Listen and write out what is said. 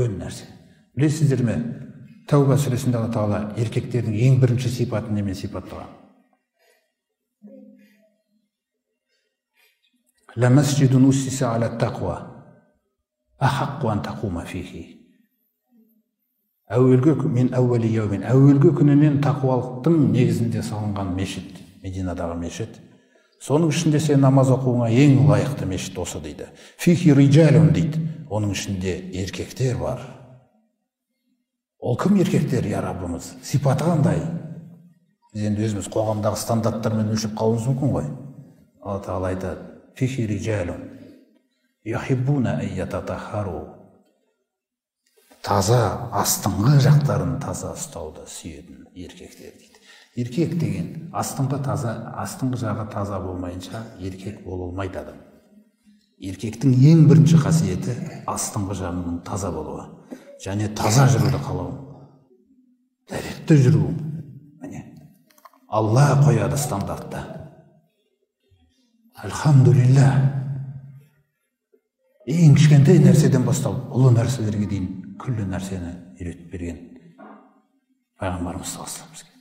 үлкен нәрсе. Білесіздер ме? Тәуба сүресінде Алла Тағала еркектердің ең бірінші сипатын немен сипаттаған? Ламасджидун уссиса аля тақуа ахаққу ан тақума фихи. Әуелгі күнінен тақуалықтың негізінде салынған мешіт, Мединадағы мешіт. Соның ішінде сен намаз оқуыңа ең лайықты мешіт осы дейді. Фихи риджалун дейді. Оның ішінде еркектер бар. Ол кім еркектер, я Раббымыз? Сипаты қандай? Біз енді өзіміз қоғамдағы стандарттармен өлшеп қалуымыз мүмкін ғой. Алла Тағала айтады: Фихи риджалун юхиббуна ан ятатаххару. Таза, астыңғы жақтарын таза ұстауды сүйетін еркектер дейді. Еркек деген астыңғы жағы таза болмайынша еркек бола алмайды адам. Еркектің ең бірінші қасиеті астыңғы жағының таза болуы. Және таза жүруді қалау. Дәретті жүру. Алла қояды стандартта. Альхамдулилля. Ең кішкентай нәрседен бастап, ұлы нәрселерге дейін күллі нәрсені үйретіп берген пайғамбарымыз саллаллаху алейхи ва саллям.